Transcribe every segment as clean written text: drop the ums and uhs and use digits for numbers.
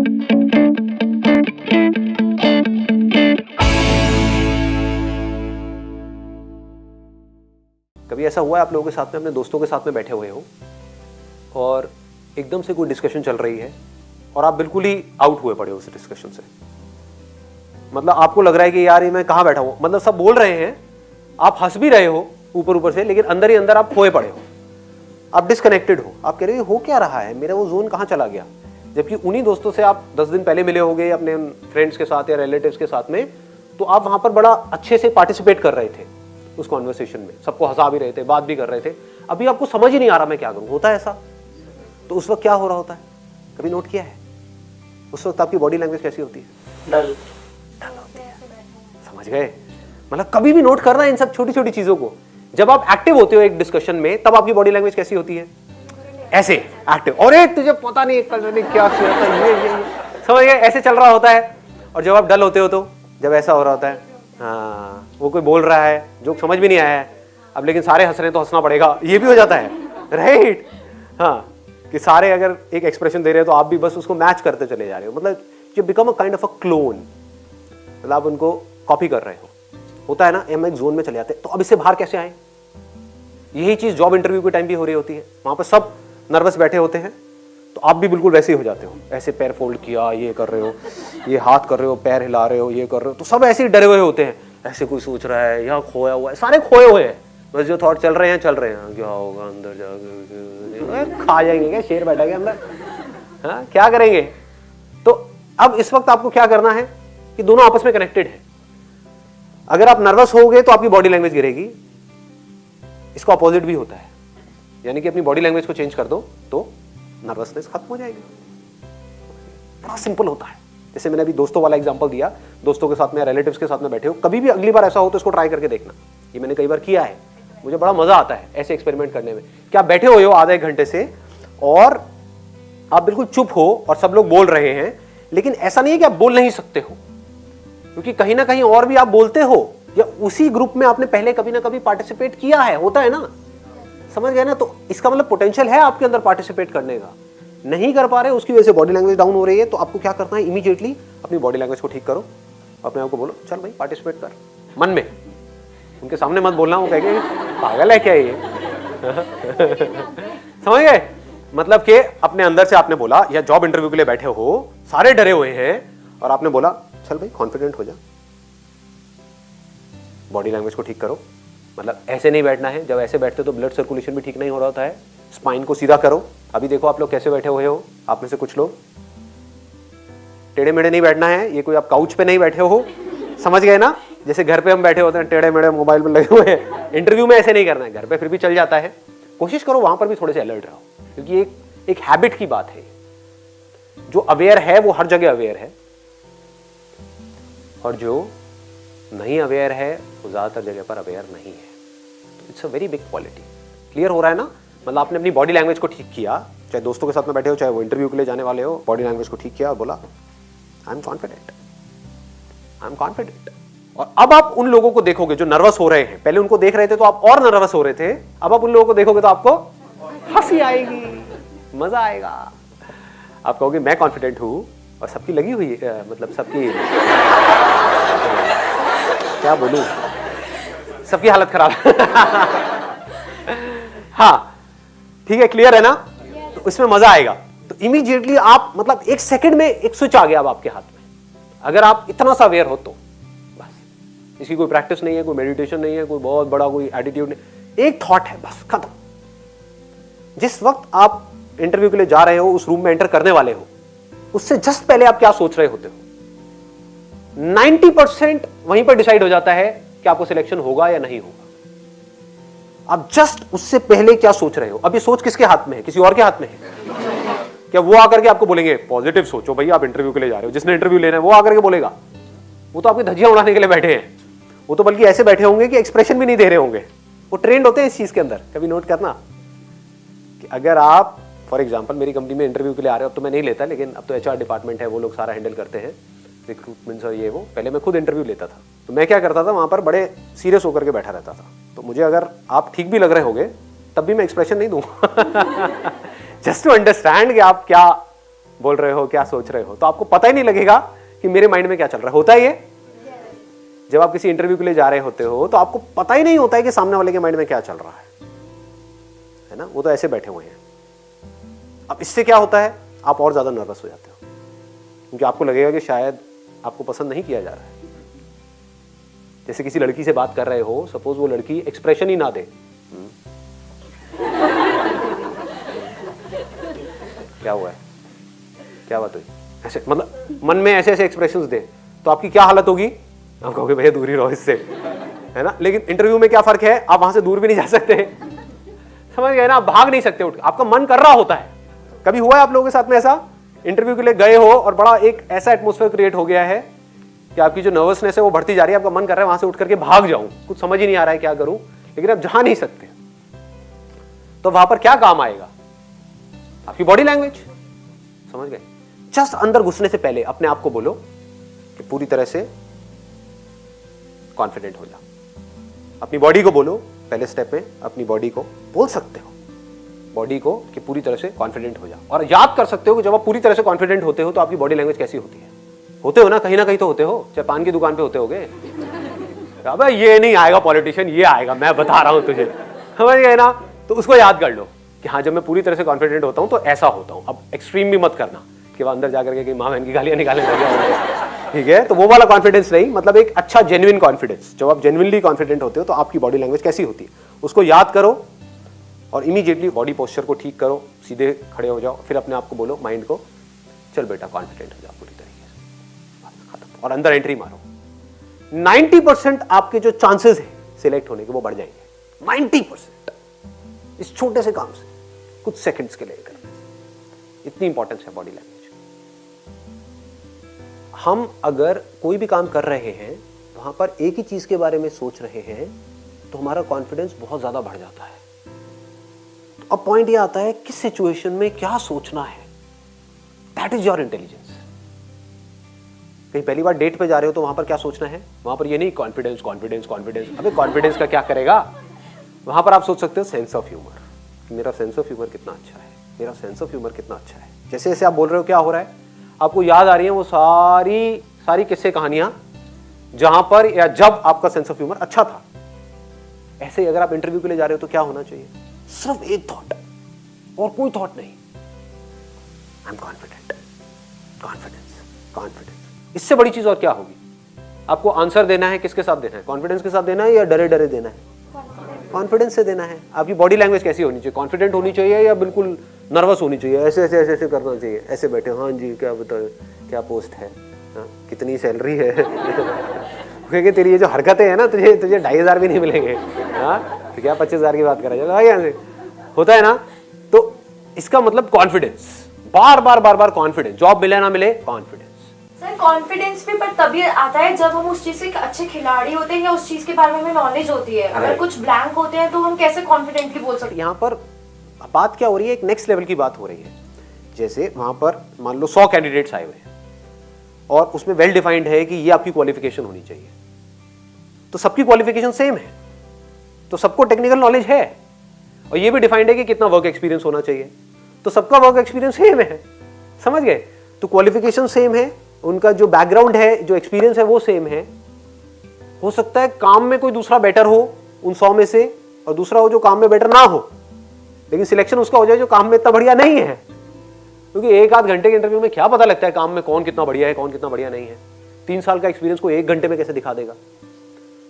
कभी ऐसा हुआ है आप लोगों के साथ में, अपने दोस्तों के साथ में बैठे हुए हो और एकदम से कोई डिस्कशन चल रही है और आप बिल्कुल ही आउट हुए पड़े हो उस डिस्कशन से। मतलब आपको लग रहा है कि यार ये मैं कहां बैठा हूं, मतलब सब बोल रहे हैं, आप हंस भी रहे हो ऊपर ऊपर से, लेकिन अंदर ही अंदर आप खोए पड़े हो, आप डिस्कनेक्टेड हो। आप कह रहे हो क्या रहा है, मेरा वो जोन कहां चला गया। जबकि उन्हीं दोस्तों से आप 10 दिन पहले मिले होंगे अपने फ्रेंड्स के साथ या रिलेटिव्स के साथ में, तो आप वहां पर बड़ा अच्छे से पार्टिसिपेट कर रहे थे उस कॉन्वर्सेशन में, सबको हंसा भी रहे थे, बात भी कर रहे थे। अभी आपको समझ ही नहीं आ रहा मैं क्या करूं, होता है ऐसा। तो उस वक्त क्या हो रहा होता है, कभी नोट किया है? उस वक्त आपकी बॉडी लैंग्वेज कैसी होती है? डल होती है। समझ गए? मतलब कभी भी नोट करना इन सब छोटी छोटी चीजों को। जब आप एक्टिव होते हो एक डिस्कशन में, तब आपकी बॉडी लैंग्वेज कैसी होती है? ऐसे एक्टिव, और तुझे पता नहीं क्या ये समझ गए, ऐसे चल रहा होता है। और जब आप डल होते हो तो जब ऐसा हो रहा होता है, हाँ वो कोई बोल रहा है जो समझ भी नहीं आया है अब, लेकिन सारे हंस रहे हैं तो हंसना पड़ेगा, ये भी हो जाता है, राइट? हाँ, कि सारे अगर एक एक्सप्रेशन दे रहे हैं तो आप भी बस उसको मैच करते चले जा रहे हो। मतलब you become a kind of a clone, मतलब आप उनको कॉपी कर रहे हो। होता है ना, हम एक जोन में चले जाते हैं। तो अब इससे बाहर कैसे आए? यही चीज जॉब इंटरव्यू के टाइम भी हो रही होती है। वहां पर सब नर्वस बैठे होते हैं, तो आप भी बिल्कुल वैसे ही हो जाते हो। ऐसे पैर फोल्ड किया, ये कर रहे हो, ये हाथ कर रहे हो, पैर हिला रहे हो, ये कर रहे हो, तो सब ऐसे ही डरे हुए होते हैं। ऐसे कोई सोच रहा है, यहाँ खोया हुआ है, सारे खोए हुए हैं, बस जो थॉट चल रहे हैं क्या होगा अंदर जाके, खा जाएंगे क्या, शेर बैठा गया अंदर, हाँ क्या करेंगे। तो अब इस वक्त आपको क्या करना है कि दोनों आपस में कनेक्टेड है। अगर आप नर्वस होगे तो आपकी बॉडी लैंग्वेज गिरेगी, इसका अपोजिट भी होता है, यानी कि अपनी बॉडी लैंग्वेज को चेंज कर दो तो नर्वसनेस खत्म हो जाएगी। बड़ा सिंपल होता है। जैसे मैंने अभी दोस्तों वाला एग्जांपल दिया, दोस्तों के साथ में, रिलेटिव्स के साथ में बैठे हो, कभी भी अगली बार ऐसा हो तो इसको ट्राई करके देखना। ये मैंने कई बार किया है, मुझे बड़ा मजा आता है ऐसे एक्सपेरिमेंट करने में। क्या बैठे हुए हो आधा एक घंटे से और आप बिल्कुल चुप हो और सब लोग बोल रहे हैं, लेकिन ऐसा नहीं है कि आप बोल नहीं सकते हो, क्योंकि कहीं ना कहीं और भी आप बोलते हो, या उसी ग्रुप में आपने पहले कभी ना कभी पार्टिसिपेट किया है, होता है ना, समझ गए ना। तो इसका मतलब पोटेंशियल है आपके अंदर पार्टिसिपेट करने का, नहीं कर पा रहे, उसकी वजह से बॉडी लैंग्वेज डाउन हो रही है। तो आपको क्या करना है, इमीडिएटली अपनी बॉडी लैंग्वेज को ठीक करो, अपने आप को बोलो चल भाई पार्टिसिपेट कर, मन में, उनके सामने मत बोलना, वो कहेंगे पागल है क्या ये समझ गए? मतलब कि अपने अंदर से आपने बोला, या जॉब इंटरव्यू के लिए बैठे हो, सारे डरे हुए हैं और आपने बोला चल भाई कॉन्फिडेंट हो जा, बॉडी लैंग्वेज को ठीक करो। मतलब ऐसे नहीं बैठना है, जब ऐसे बैठते तो ब्लड सर्कुलेशन भी ठीक नहीं हो रहा होता है। स्पाइन को सीधा करो। अभी देखो आप लोग कैसे बैठे हुए हो, आप में से कुछ लोग टेढ़े मेढ़े नहीं बैठना है, ये कोई आप काउच पे नहीं बैठे हो, समझ गए ना? जैसे घर पे हम बैठे होते हैं टेढ़े मेढ़े मोबाइल में लगे हुए हैं, इंटरव्यू में ऐसे नहीं करना है। घर पे फिर भी चल जाता है, कोशिश करो वहां पर भी थोड़े से अलर्ट रहो, क्योंकि एक हैबिट की बात है। जो अवेयर है वो हर जगह अवेयर है, और जो नहीं अवेयर है वो ज्यादातर जगह पर अवेयर नहीं है। It's a very big quality. Clear हो रहा है ना? मतलब आपने अपनी बॉडी लैंग्वेज को ठीक किया, चाहे दोस्तों के साथ में बैठे हो, चाहे वो इंटरव्यू के लिए जाने वाले हो, बॉडी लैंग्वेज को ठीक किया और बोला I am confident, I am confident. और अब आप उन लोगों को देखोगे जो नर्वस हो रहे हैं, पहले उनको देख रहे थे तो आप और नर्वस हो रहे थे, अब आप उन लोगों को देखोगे तो आपको हंसी आएगी, मजा आएगा। आप कहोगे मैं कॉन्फिडेंट हूं, और सबकी लगी हुई है, मतलब सबकी क्या बोलूं, सबकी हालत खराब हाँ ठीक है, क्लियर है ना? तो इसमें मजा आएगा। तो इमीडिएटली आप, मतलब एक सेकंड में एक स्विच आ गया अब आपके हाथ में, अगर आप इतना सा अवेयर हो तो। बस इसकी कोई प्रैक्टिस नहीं है, कोई मेडिटेशन नहीं है, कोई बहुत बड़ा कोई एटीट्यूड नहीं, एक थॉट है, बस खत्म। जिस वक्त आप इंटरव्यू के लिए जा रहे हो, उस रूम में एंटर करने वाले हो, उससे जस्ट पहले आप क्या सोच रहे होते हो, 90% वहीं पर डिसाइड हो जाता है कि आपको सिलेक्शन होगा या नहीं होगा। आप जस्ट उससे पहले क्या सोच रहे हो। अब ये सोच किसके हाथ में है? किसी और के हाथ में है क्या? वो आकर के आपको बोलेंगे पॉजिटिव सोचो भाई, आप इंटरव्यू के लिए जा रहे हो, जिसने इंटरव्यू लेना है वो आकर के बोलेगा? वो तो आपकी धज्जियां उड़ाने के लिए बैठे हैं, वो तो बल्कि ऐसे बैठे होंगे कि एक्सप्रेशन भी नहीं दे रहे होंगे। वो ट्रेंड होते हैं इस चीज के अंदर। कभी नोट करना कि अगर आप फॉर एग्जाम्पल मेरी कंपनी में इंटरव्यू के लिए आ रहे हो, अब तो मैं नहीं लेता, लेकिन अब तो HR डिपार्टमेंट है, वो लोग सारा हैंडल करते हैं, रिक्रूटमेंट और ये वो। पहले मैं खुद इंटरव्यू लेता था, तो मैं क्या करता था, वहां पर बड़े सीरियस होकर के बैठा रहता था। तो मुझे अगर आप ठीक भी लग रहे होंगे तब भी मैं एक्सप्रेशन नहीं दूंगा जस्ट टू अंडरस्टैंड कि आप क्या बोल रहे हो, क्या सोच रहे हो, तो आपको पता ही नहीं लगेगा कि मेरे माइंड में क्या चल रहा है। होता है ये? जब आप किसी इंटरव्यू के लिए जा रहे होते हो तो आपको पता ही नहीं होता है कि सामने वाले के माइंड में क्या चल रहा है ना, वो तो ऐसे बैठे हुए हैं। अब इससे क्या होता है, आप और ज्यादा नर्वस हो जाते हो, क्योंकि आपको लगेगा कि शायद आपको पसंद नहीं किया जा रहा है। जैसे किसी लड़की से बात कर रहे हो, सपोज वो लड़की एक्सप्रेशन ही ना दे, क्या हुआ है, क्या बात हुई, ऐसे मतलब मन में ऐसे ऐसे एक्सप्रेशंस दे, तो आपकी क्या हालत होगी, आप कहोगे भैया दूर ही रहो इससे, है ना। लेकिन इंटरव्यू में क्या फर्क है, आप वहां से दूर भी नहीं जा सकते, समझ गए ना, आप भाग नहीं सकते उठ, आपका मन कर रहा होता है। कभी हुआ है आप लोगों के साथ में ऐसा, इंटरव्यू के लिए गए हो और बड़ा एक ऐसा एटमॉस्फेयर क्रिएट हो गया है कि आपकी जो नर्वसनेस है वो बढ़ती जा रही है, आपका मन कर रहा है वहां से उठ करके भाग जाऊं, कुछ समझ ही नहीं आ रहा है क्या करूं, लेकिन आप जा नहीं सकते। तो वहां पर क्या काम आएगा, आपकी बॉडी लैंग्वेज, समझ गए। जस्ट अंदर घुसने से पहले अपने आप को बोलो कि पूरी तरह से कॉन्फिडेंट हो जा। अपनी बॉडी को बोलो, पहले स्टेप में अपनी बॉडी को बोल सकते हो, बॉडी को कि पूरी तरह से कॉन्फिडेंट हो जा। और याद कर सकते हो कि जब आप पूरी तरह से कॉन्फिडेंट होते हो तो आपकी बॉडी लैंग्वेज कैसी होती है। होते हो ना कहीं तो होते हो, चाहे पान की दुकान पे होते होगे, अबे ये नहीं आएगा पॉलिटिशियन, ये आएगा, मैं बता रहा हूं तुझे, समझ गए ना। तो उसको याद कर लो कि हाँ, जब मैं पूरी तरह से कॉन्फिडेंट होता हूं तो ऐसा होता हूं। अब एक्सट्रीम भी मत करना कि वह अंदर जाकर के माँ बहन की गालियां निकालने लगे, ठीक है। तो वो वाला कॉन्फिडेंस नहीं, मतलब एक अच्छा जेन्युइन कॉन्फिडेंस। जब आप जेन्युइनली कॉन्फिडेंट होते हो तो आपकी बॉडी लैंग्वेज कैसी होती है, उसको याद करो और इमीडिएटली बॉडी पोस्चर को ठीक करो, सीधे खड़े हो जाओ, फिर अपने आप को बोलो माइंड को, चल बेटा कॉन्फिडेंट हो जाओ पूरी तरीके से, खत्म, और अंदर एंट्री मारो। 90% आपके जो चांसेस है सिलेक्ट होने के वो बढ़ जाएंगे। 90% इस छोटे से काम से, कुछ सेकंड्स के लिए करने से, इतनी इंपॉर्टेंस है बॉडी लैंग्वेज। हम अगर कोई भी काम कर रहे हैं वहां पर एक ही चीज के बारे में सोच रहे हैं तो हमारा कॉन्फिडेंस बहुत ज्यादा बढ़ जाता है। अब पॉइंट ये आता है किस सिचुएशन में क्या सोचना है, दैट इज योर इंटेलिजेंस। कहीं पहली बार डेट पे जा रहे हो तो वहां पर क्या सोचना है, वहां पर ये नहीं कॉन्फिडेंस कॉन्फिडेंस कॉन्फिडेंस, अबे कॉन्फिडेंस का क्या करेगा। वहां पर आप सोच सकते हो सेंस ऑफ ह्यूमर, मेरा सेंस ऑफ ह्यूमर कितना अच्छा है, मेरा सेंस ऑफ ह्यूमर कितना अच्छा है। जैसे जैसे आप बोल रहे हो क्या हो रहा है, आपको याद आ रही है वो सारी किस्से कहानियां जहां पर या जब आपका सेंस ऑफ ह्यूमर अच्छा था। ऐसे ही अगर आप इंटरव्यू के लिए जा रहे हो तो क्या होना चाहिए, सिर्फ एक थॉट और कोई थॉट नहीं, I am confident, confidence, confidence. इससे बड़ी चीज और क्या होगी। आपको आंसर देना है, किसके साथ देना है, कॉन्फिडेंस के साथ देना है या डरे डरे देना है, कॉन्फिडेंस से देना है। आपकी बॉडी लैंग्वेज कैसी होनी चाहिए, कॉन्फिडेंट होनी चाहिए या बिल्कुल नर्वस होनी चाहिए, ऐसे ऐसे ऐसे ऐसे करना चाहिए, ऐसे बैठे, हाँ जी क्या बताओ, क्या पोस्ट है, हाँ कितनी सैलरी है क्योंकि तेरी ये जो हरकतें हैं ना, तुझे 2,500 भी नहीं मिलेंगे, हाँ तो क्या 25,000 की बात करा जाए, यहाँ से होता है ना। तो इसका मतलब कॉन्फिडेंस, बार बार कॉन्फिडेंस, जॉब मिले ना मिले कॉन्फिडेंस। सर कॉन्फिडेंस भी पर तभी आता है जब हम उस चीज से अच्छे खिलाड़ी होते हैं या उस चीज के बारे में हमें नॉलेज होती है। अगर कुछ ब्लैंक होते हैं तो हम कैसे कॉन्फिडेंटली बोल सकते हैं। यहाँ पर बात क्या हो रही है, एक नेक्स्ट लेवल की बात हो रही है। जैसे वहां पर मान लो 100 कैंडिडेट्स आए हुए हैं और उसमें वेल डिफाइंड है कि ये आपकी क्वालिफिकेशन होनी चाहिए, तो सबकी क्वालिफिकेशन सेम है, तो सबको टेक्निकल नॉलेज है, और ये भी डिफाइंड है कि कितना वर्क एक्सपीरियंस होना चाहिए, तो सबका वर्क एक्सपीरियंस सेम है, समझ गए। तो क्वालिफिकेशन सेम है, उनका जो बैकग्राउंड है, जो एक्सपीरियंस है वो सेम है। हो सकता है काम में कोई दूसरा बेटर हो उन 100 में से और दूसरा हो जो काम में बेटर ना हो, लेकिन सिलेक्शन उसका हो जाए जो काम में इतना बढ़िया नहीं है, क्योंकि 1-8 घंटे के इंटरव्यू में क्या पता लगता है काम में कौन कितना बढ़िया है, कौन कितना बढ़िया नहीं है। 3 साल का एक्सपीरियंस को 1 घंटे में कैसे दिखा देगा।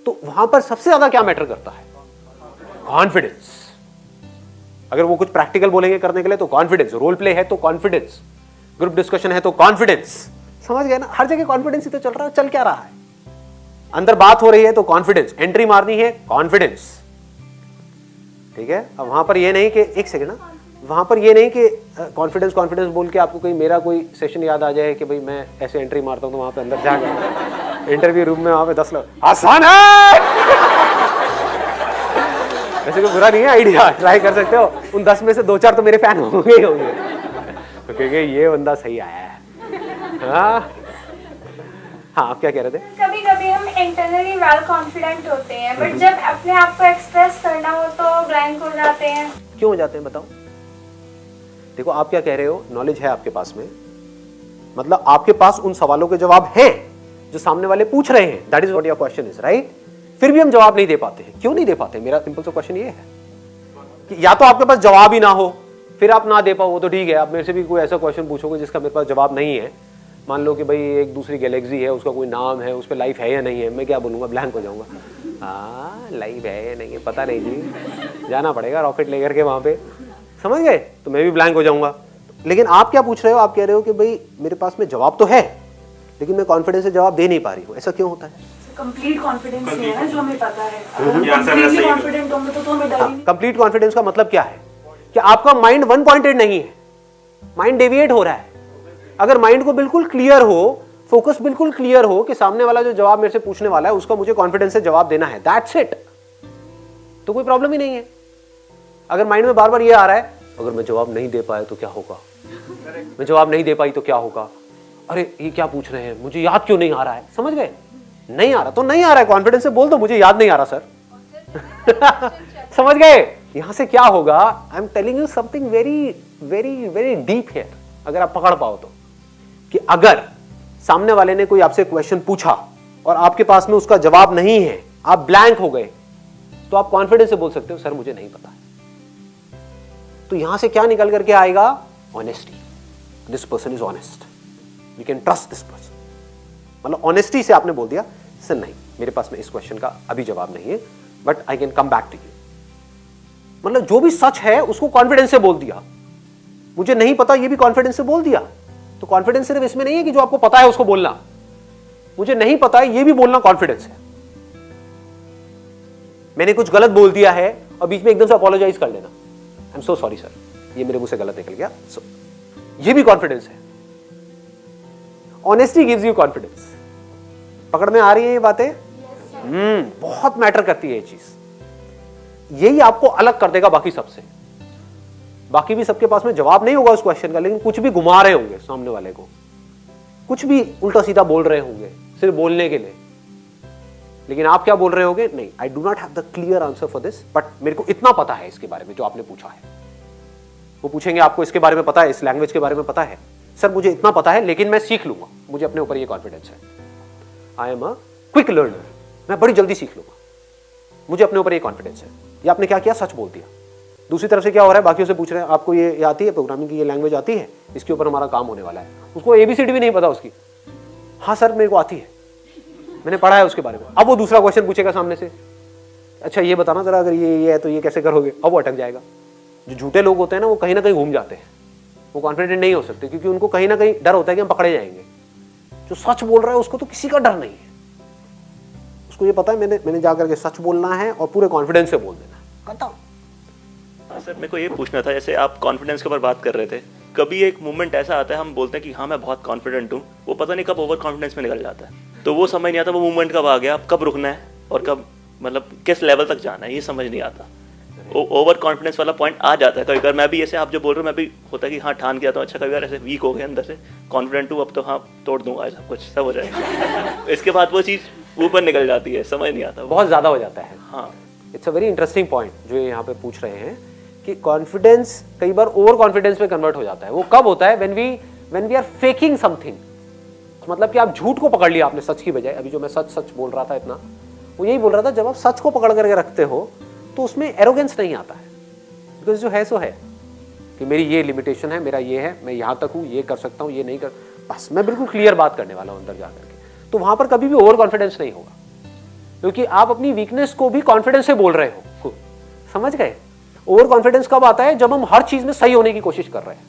तो वहां पर सबसे ज्यादा क्या मैटर करता है, कॉन्फिडेंस। अगर वो कुछ प्रैक्टिकल बोलेंगे करने के लिए तो कॉन्फिडेंस, रोल प्ले है तो कॉन्फिडेंस, ग्रुप डिस्कशन है तो कॉन्फिडेंस, समझ गए ना। हर जगह कॉन्फिडेंस ही तो चल रहा है, चल क्या रहा है, अंदर बात हो रही है तो कॉन्फिडेंस, एंट्री मारनी है कॉन्फिडेंस, ठीक है। अब वहां पर ये नहीं कि एक सेकंड ना, वहां पर ये नहीं कि कॉन्फिडेंस कॉन्फिडेंस बोल के आपको कोई मेरा कोई सेशन याद आ जाए कि भाई मैं ऐसे एंट्री मारता हूं तो वहां पे अंदर जाकर इंटरव्यू रूम में वहां पे 10 लोग, आसान है वैसे कोई बुरा नहीं है आइडिया, ट्राई कर सकते हो। उन 10 में से 2-4 तो मेरे फैन होंगे ही होंगे, क्योंकि ये बंदा सही आया है। हाँ आप क्या कह रहे थे। कभी कभी हम इंटरनली वेल कॉन्फिडेंट होते हैं, बट जब अपने आप को एक्सप्रेस करना हो तो ब्लैंक हो जाते हैं। क्यों हो जाते हैं बताओ। देखो आप क्या कह रहे हो, नॉलेज है आपके पास में, मतलब आपके पास उन सवालों के जवाब हैं जो सामने वाले पूछ रहे हैं, that is what your question is, right? फिर भी हम जवाब नहीं दे पाते हैं, क्यों नहीं दे पाते? मेरा सिंपल सा क्वेश्चन ये है कि या तो आपके पास जवाब ही ना हो, फिर आप ना दे पाओ, वो तो ठीक है। आप मेरे से भी कोई ऐसा क्वेश्चन पूछोगे जिसका मेरे पास जवाब नहीं है, मान लो कि भाई एक दूसरी गैलेक्सी है, उसका कोई नाम है, उस पर लाइफ है या नहीं है, मैं क्या बोलूँगा? ब्लैंक हो जाऊँगा। हाँ, लाइफ है या नहीं है पता नहीं जी, जाना पड़ेगा रॉकेट लेकर के वहाँ पे, समझ गए? तो मैं भी ब्लैंक हो जाऊँगा। लेकिन आप क्या पूछ रहे हो? आप कह रहे हो कि भाई मेरे पास में जवाब तो है, लेकिन मैं कॉन्फिडेंस से जवाब दे नहीं पा रही हूँ। ऐसा क्यों होता है? कंप्लीट कॉन्फिडेंस नहीं है ना, जो हमें पता है। कंप्लीटली कॉन्फिडेंट होंगे तो हमें डर ही नहीं। कंप्लीट कॉन्फिडेंस का मतलब क्या है? कि आपका माइंड वन पॉइंटेड नहीं है, माइंड डेविएट हो रहा है। अगर माइंड को बिल्कुल क्लियर हो, फोकस बिल्कुल क्लियर हो कि सामने वाला जो जवाब मेरे से पूछने वाला है उसका मुझे कॉन्फिडेंस से जवाब देना है, दैट्स इट, तो कोई प्रॉब्लम ही नहीं है। अगर माइंड में बार बार ये आ रहा है, अगर मैं जवाब नहीं दे पाया तो क्या होगा, मैं जवाब नहीं दे पाई तो क्या होगा, अरे ये क्या पूछ रहे हैं, मुझे याद क्यों नहीं आ रहा है, समझ गए? नहीं आ रहा तो नहीं आ रहा है, कॉन्फिडेंस से बोल दो मुझे याद नहीं आ रहा सर। समझ गए? यहां से क्या होगा? I am telling you something very very very deep here, अगर आप पकड़ पाओ तो, कि अगर सामने वाले ने कोई आपसे क्वेश्चन पूछा और आपके पास में उसका जवाब नहीं है, आप ब्लैंक हो गए, तो आप कॉन्फिडेंस से बोल सकते हो सर मुझे नहीं पता है। तो यहां से क्या निकल करके आएगा? Honesty. This person is honest, we can trust this person. मतलब ऑनेस्टी से आपने बोल दिया सर नहीं, मेरे पास में इस क्वेश्चन का अभी जवाब नहीं है, but I can come back to you. मतलब जो भी सच है उसको कॉन्फिडेंस से बोल दिया, मुझे नहीं पता ये भी कॉन्फिडेंस से बोल दिया। तो कॉन्फिडेंस सिर्फ इसमें नहीं है कि जो आपको पता है उसको बोलना, मुझे नहीं पता है ये भी बोलना कॉन्फिडेंस है। मैंने कुछ गलत बोल दिया है और बीच में एकदम से अपोलोजाइज कर लेना, I am so sorry sir, ये मेरे मुंह से गलत निकल गया, सो ये भी कॉन्फिडेंस है। Honesty gives you confidence. पकड़ में आ रही है ये बातें? बहुत मैटर करती है ये चीज। यही आपको अलग कर देगा बाकी सबसे। बाकी भी सबके पास में जवाब नहीं होगा उस क्वेश्चन का, लेकिन कुछ भी घुमा रहे होंगे सामने वाले को, कुछ भी उल्टा सीधा बोल रहे होंगे सिर्फ बोलने के लिए, लेकिन आप क्या बोल रहे होगे? नहीं, I do not have the clear answer for this, but मेरे को इतना पता है इसके बारे में जो आपने पूछा है। वो पूछेंगे आपको इसके बारे में पता है, इस लैंग्वेज के बारे में पता है? सर मुझे इतना पता है लेकिन मैं सीख लूंगा, मुझे अपने ऊपर ये कॉन्फिडेंस है, I am a quick learner, मैं बड़ी जल्दी सीख लूंगा, मुझे अपने ऊपर ये कॉन्फिडेंस है। ये आपने क्या किया? सच बोल दिया। दूसरी तरफ से क्या हो रहा है? बाकियों से पूछ रहे हैं आपको ये आती है प्रोग्रामिंग की, ये लैंग्वेज आती है, इसके ऊपर हमारा काम होने वाला है। उसको एबीसीडी भी नहीं पता उसकी, हाँ सर मेरे को आती है, मैंने पढ़ा है उसके बारे में। अब वो दूसरा क्वेश्चन पूछेगा सामने से, अच्छा ये बताना जरा, अगर ये है तो ये कैसे करोगे? अब वो अटक जाएगा। जो झूठे लोग होते हैं ना वो कहीं ना कहीं घूम जाते हैं, वो कॉन्फिडेंट नहीं हो सकते, क्योंकि उनको कहीं ना कहीं डर होता है कि हम पकड़े जाएंगे। जो सच बोल रहा है उसको तो किसी का डर नहीं है, उसको ये पता है मैंने जाकर के सच बोलना है और पूरे कॉन्फिडेंस से बोल देना है, खत्म। सर मेरे को ये पूछना था, जैसे आप कॉन्फिडेंस के ऊपर बात कर रहे थे, कभी एक मोमेंट ऐसा आता है हम बोलते हैं कि हाँ मैं बहुत कॉन्फिडेंट हूँ, वो पता नहीं कब ओवर कॉन्फिडेंस में निकल जाता है, तो वो समझ नहीं आता वो मोमेंट कब आ गया, अब कब रुकना है और कब मतलब किस लेवल तक जाना है, ये समझ नहीं आता। ओवर कॉन्फिडेंस वाला पॉइंट आ जाता है कभी कभी। मैं भी ऐसे आप जो बोल रहे हो मैं भी होता है कि हाँ ठान के आता हूँ, अच्छा कभी बार ऐसे वीक हो गए अंदर से, कॉन्फिडेंट हूँ अब तो हाँ तोड़ दूंगा सब कुछ, सब हो जाएगा। इसके बाद वो चीज़ ऊपर निकल जाती है, समझ नहीं आता, बहुत ज़्यादा हो जाता है। हाँ, it's a very interesting point जो यहाँ पे पूछ रहे हैं कि कॉन्फिडेंस कई बार ओवर कॉन्फिडेंस में कन्वर्ट हो जाता है। वो कब होता है? When we are faking something, मतलब कि आप झूठ को पकड़ लिया आपने सच की बजाय। अभी जो मैं सच बोल रहा था इतना, वो यही बोल रहा था, जब आप सच को पकड़ करके रखते हो तो उसमें एरोगेंस नहीं आता है, बिकॉज जो है सो है कि मेरी ये लिमिटेशन है, मेरा ये है, मैं यहाँ तक हूँ, ये कर सकता हूँ, ये नहीं कर, बस मैं बिल्कुल क्लियर बात करने वाला हूँ अंदर जा करके। तो वहां पर कभी भी ओवर कॉन्फिडेंस नहीं होगा, क्योंकि आप अपनी वीकनेस को भी कॉन्फिडेंस से बोल रहे हो। समझ गए? ओवर कॉन्फिडेंस कब आता है? जब हम हर चीज में सही होने की कोशिश कर रहे हैं,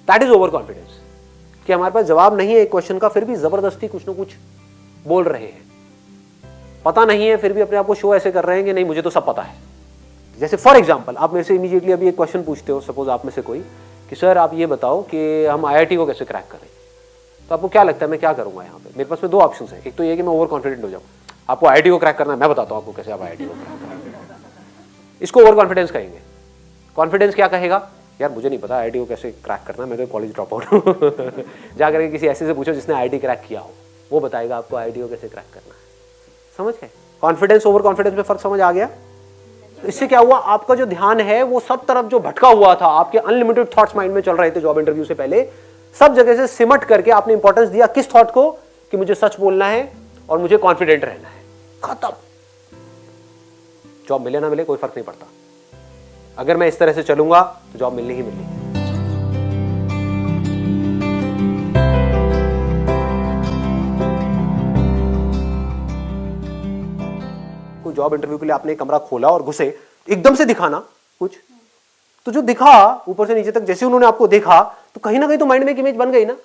दैट इज ओवर कॉन्फिडेंस। कि हमारे पास जवाब नहीं है एक क्वेश्चन का, फिर भी जबरदस्ती कुछ ना कुछ बोल रहे हैं, पता नहीं है फिर भी अपने आप को शो ऐसे कर रहे हैं कि नहीं मुझे तो सब पता है। जैसे फॉर एग्जांपल आप मेरे से इमीडिएटली अभी एक क्वेश्चन पूछते हो, सपोज आप में से कोई, कि सर आप ये बताओ कि हम आईआईटी को कैसे क्रैक करें, तो आपको क्या लगता है मैं क्या करूंगा यहाँ पे? मेरे पास में दो ऑप्शन है, एक तो ये कि मैं ओवर कॉन्फिडेंट हो जाऊँ, आपको आईआईटी को क्रैक करना है, मैं बताता हूँ आपको कैसे आप आईआईटी को क्रैक करेंगे, इसको ओवर कॉन्फिडेंस कहेंगे। कॉन्फिडेंस क्या कहेगा? यार मुझे नहीं पता आईआईटी को कैसे क्रैक करना, मैं तो कॉलेज ड्रॉप आउट हूँ। जाकर के किसी ऐसे से पूछो जिसने आईआईटी क्रैक किया हो, वो बताएगा आपको आईआईटी को कैसे क्रैक करना है। समझ गए? कॉन्फिडेंस ओवर कॉन्फिडेंस में फर्क समझ आ गया? तो इससे क्या हुआ, आपका जो ध्यान है वो सब तरफ जो भटका हुआ था, आपके अनलिमिटेड थॉट्स माइंड में चल रहे थे जॉब इंटरव्यू से पहले, सब जगह से सिमट करके आपने इंपॉर्टेंस दिया किस थॉट को, कि मुझे सच बोलना है और मुझे कॉन्फिडेंट रहना है, खत्म। जॉब मिले ना मिले कोई फर्क नहीं पड़ता, अगर मैं इस तरह से चलूंगा तो जॉब मिलनी ही मिलनी। कोई जॉब इंटरव्यू के लिए आपने कमरा खोला और घुसे, एकदम से दिखाना कुछ, तो जो दिखा ऊपर से नीचे तक, जैसे उन्होंने आपको देखा तो कहीं ना कहीं तो माइंड में एक इमेज बन गई ना।